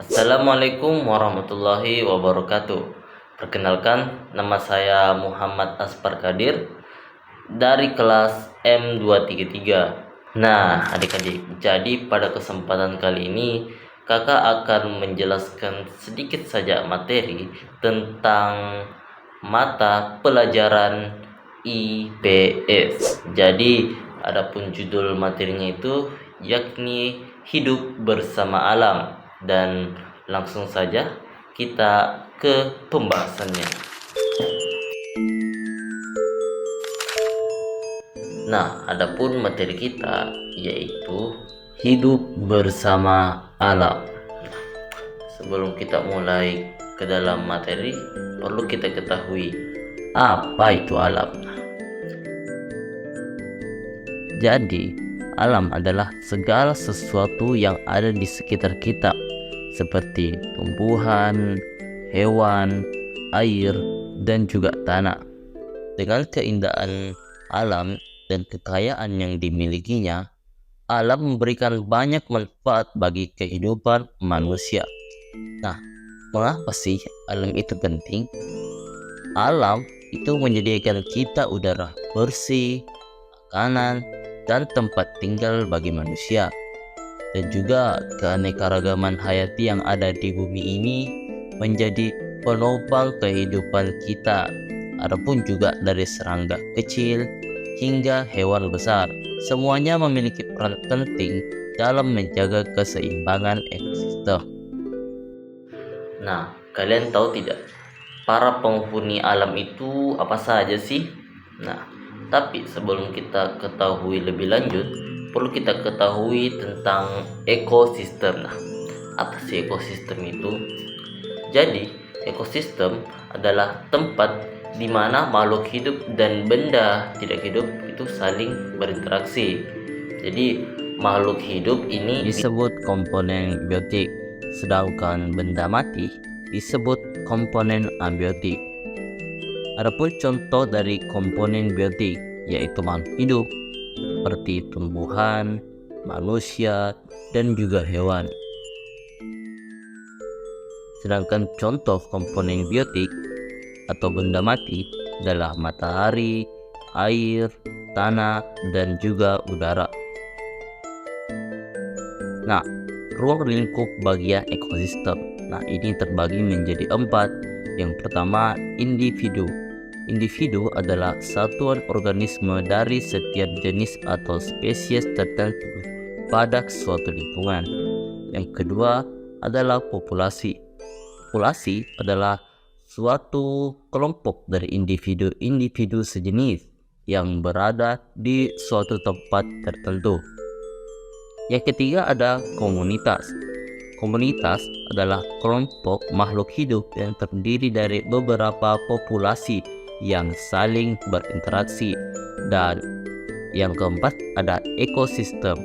Assalamualaikum warahmatullahi wabarakatuh. Perkenalkan, nama saya Muhammad Aspar Kadir dari kelas M233. Nah, adik-adik, jadi pada kesempatan kali ini kakak akan menjelaskan sedikit saja materi tentang mata pelajaran IPS. Jadi, adapun judul materinya itu yakni hidup bersama alam, dan langsung saja kita ke pembahasannya. Nah, adapun materi kita yaitu hidup bersama alam. Sebelum kita mulai ke dalam materi, perlu kita ketahui apa itu alam. Jadi, alam adalah segala sesuatu yang ada di sekitar kita, seperti tumbuhan, hewan, air, dan juga tanah. Dengan keindahan alam dan kekayaan yang dimilikinya, alam memberikan banyak manfaat bagi kehidupan manusia. Nah, mengapa sih alam itu penting? Alam itu menyediakan kita udara bersih, makanan, dan tempat tinggal bagi manusia, dan juga keanekaragaman hayati yang ada di bumi ini menjadi penopang kehidupan kita. Adapun juga dari serangga kecil hingga hewan besar, semuanya memiliki peran penting dalam menjaga keseimbangan ekosistem. Nah, kalian tahu tidak, para penghuni alam itu apa saja sih? Nah, tapi sebelum kita ketahui lebih lanjut, perlu kita ketahui tentang ekosistem. Nah, apa sih ekosistem itu? Jadi, ekosistem adalah tempat di mana makhluk hidup dan benda tidak hidup itu saling berinteraksi. Jadi, makhluk hidup ini disebut komponen biotik, sedangkan benda mati disebut komponen abiotik. Adapun contoh dari komponen biotik yaitu makhluk hidup seperti tumbuhan, manusia, dan juga hewan. Sedangkan contoh komponen biotik atau benda mati adalah matahari, air, tanah, dan juga udara. Nah, ruang lingkup bagian ekosistem. Nah, ini terbagi menjadi 4. Yang pertama, individu. Individu adalah satuan organisme dari setiap jenis atau spesies tertentu pada suatu lingkungan. Yang kedua adalah populasi. Populasi adalah suatu kelompok dari individu-individu sejenis yang berada di suatu tempat tertentu. Yang ketiga ada komunitas. Komunitas adalah kelompok makhluk hidup yang terdiri dari beberapa populasi yang saling berinteraksi. Dan yang keempat ada ekosistem.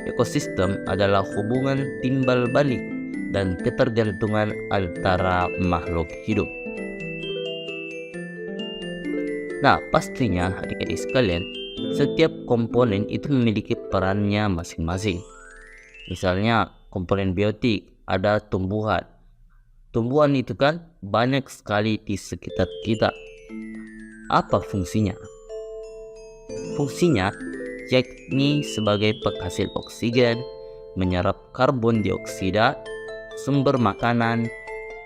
Ekosistem adalah hubungan timbal balik dan ketergantungan antara makhluk hidup. Nah, pastinya adik-adik sekalian, setiap komponen itu memiliki perannya masing-masing. Misalnya komponen biotik, ada tumbuhan. Tumbuhan itu kan banyak sekali di sekitar kita. Apa fungsinya? Fungsinya yakni sebagai penghasil oksigen, menyerap karbon dioksida, sumber makanan,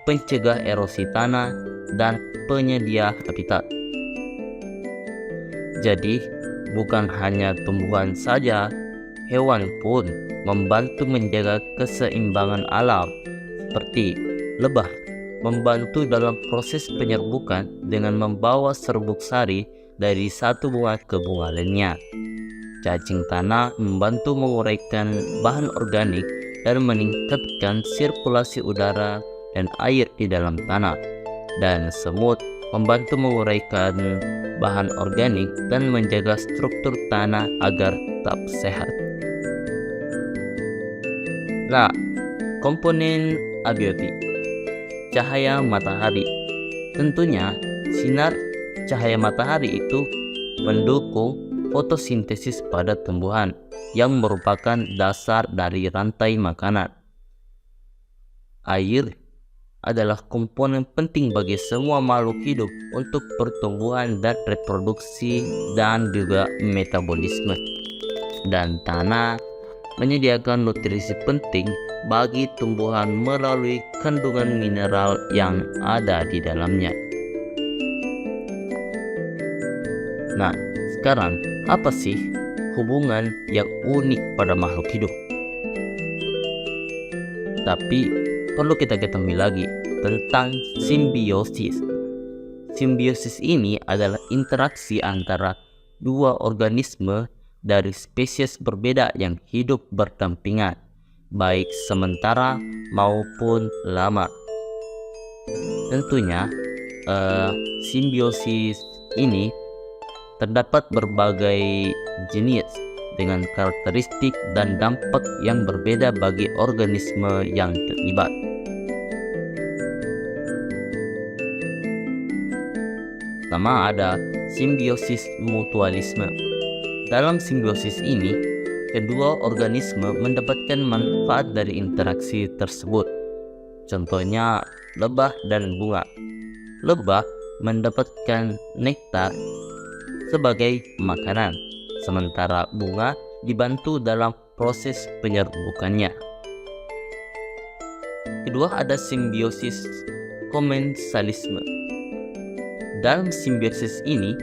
pencegah erosi tanah, dan penyedia habitat. Jadi, bukan hanya tumbuhan saja, hewan pun membantu menjaga keseimbangan alam, seperti lebah membantu dalam proses penyerbukan dengan membawa serbuk sari dari satu bunga ke bunga lainnya. Cacing tanah membantu menguraikan bahan organik dan meningkatkan sirkulasi udara dan air di dalam tanah. Dan semut membantu menguraikan bahan organik dan menjaga struktur tanah agar tetap sehat. Nah, komponen abiotik. Cahaya matahari. Tentunya sinar cahaya matahari itu mendukung fotosintesis pada tumbuhan yang merupakan dasar dari rantai makanan. Air adalah komponen penting bagi semua makhluk hidup untuk pertumbuhan dan reproduksi dan juga metabolisme. Dan tanah menyediakan nutrisi penting bagi tumbuhan melalui kandungan mineral yang ada di dalamnya. Nah, sekarang apa sih hubungan yang unik pada makhluk hidup? Tapi perlu kita ketahui lagi tentang simbiosis. Simbiosis ini adalah interaksi antara dua organisme dari spesies berbeda yang hidup berdampingan, baik sementara maupun lama. Tentunya simbiosis ini terdapat berbagai jenis dengan karakteristik dan dampak yang berbeda bagi organisme yang terlibat. Pertama ada simbiosis mutualisme. Dalam simbiosis ini, kedua organisme mendapatkan manfaat dari interaksi tersebut. Contohnya lebah dan bunga. Lebah mendapatkan nektar sebagai makanan, sementara bunga dibantu dalam proses penyerbukannya. Kedua ada simbiosis komensalisme. Dalam simbiosis ini,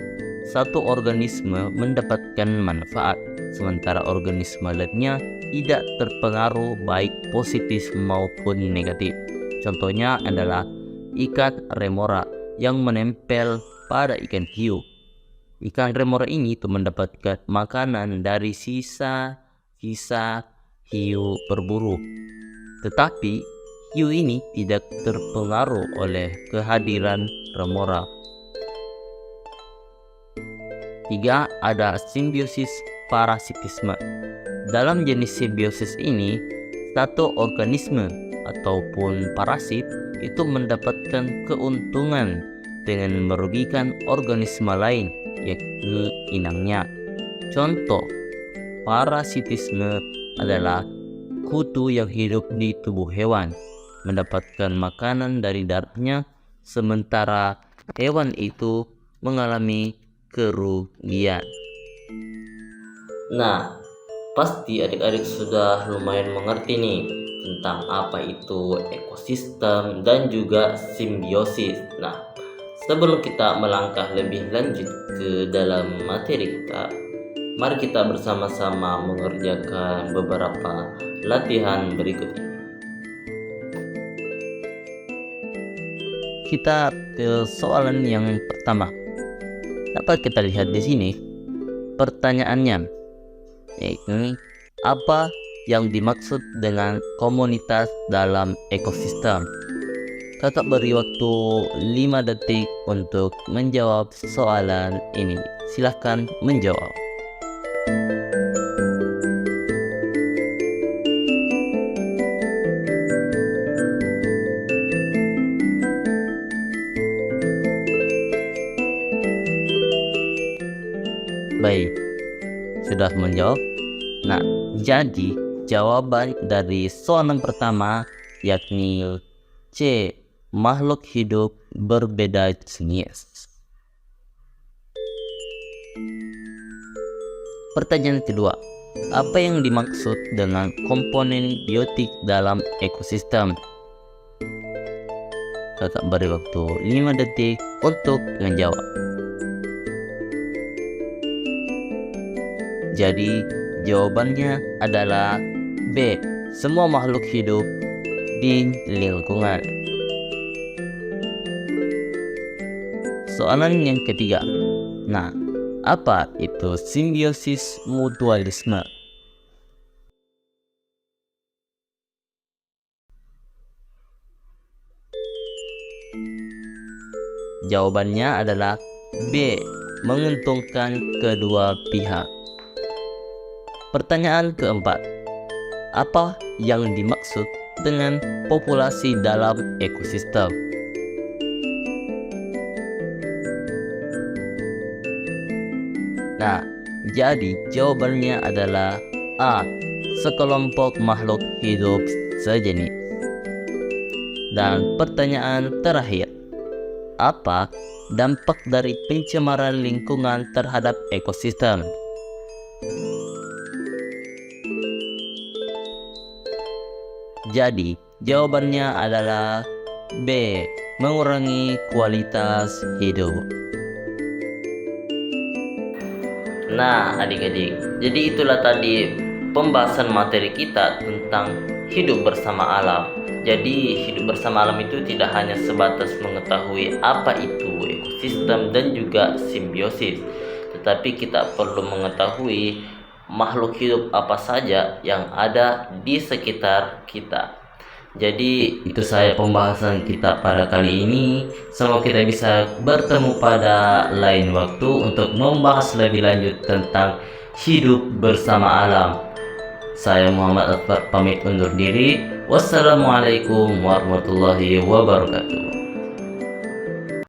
satu organisme mendapatkan manfaat, sementara organisme lainnya tidak terpengaruh baik positif maupun negatif. Contohnya adalah ikan remora yang menempel pada ikan hiu. Ikan remora ini mendapatkan makanan dari sisa hiu berburu. Tetapi hiu ini tidak terpengaruh oleh kehadiran remora. 3. Ada simbiosis parasitisme. Dalam jenis simbiosis ini, satu organisme ataupun parasit itu mendapatkan keuntungan dengan merugikan organisme lain, yaitu inangnya. Contoh parasitisme adalah kutu yang hidup di tubuh hewan, mendapatkan makanan dari darahnya, sementara hewan itu mengalami kerugian. Nah, pasti adik-adik sudah lumayan mengerti nih tentang apa itu ekosistem dan juga simbiosis. Nah, sebelum kita melangkah lebih lanjut ke dalam materi kita, mari kita bersama-sama mengerjakan beberapa latihan berikut ini. Kita ke soalan yang pertama. Dapat kita lihat di sini pertanyaannya, yaitu apa yang dimaksud dengan komunitas dalam ekosistem? Kakak beri waktu 5 detik untuk menjawab soalan ini. Silahkan menjawab. Baik, sudah menjawab. Nah, jadi jawaban dari soalan pertama yakni C. Makhluk hidup berbeda jenis. Pertanyaan kedua, apa yang dimaksud dengan komponen biotik dalam ekosistem? Kakak beri waktu 5 detik untuk menjawab. Jadi jawabannya adalah B. Semua makhluk hidup di lingkungan. Soalan yang ketiga. Nah, apa itu simbiosis mutualisme? Jawabannya adalah B. Menguntungkan kedua pihak. Pertanyaan keempat. Apa yang dimaksud dengan populasi dalam ekosistem? Nah, jadi jawabannya adalah A. Sekelompok makhluk hidup sejenis. Dan pertanyaan terakhir, apa dampak dari pencemaran lingkungan terhadap ekosistem? Jadi, jawabannya adalah B. Mengurangi kualitas hidup. Nah, adik-adik, jadi itulah tadi pembahasan materi kita tentang hidup bersama alam. Jadi, hidup bersama alam itu tidak hanya sebatas mengetahui apa itu ekosistem dan juga simbiosis, tetapi kita perlu mengetahui makhluk hidup apa saja yang ada di sekitar kita. Jadi itu saya pembahasan kita pada kali ini. Semoga kita bisa bertemu pada lain waktu untuk membahas lebih lanjut tentang hidup bersama alam. Saya Muhammad Akbar pamit undur diri. Wassalamualaikum warahmatullahi wabarakatuh.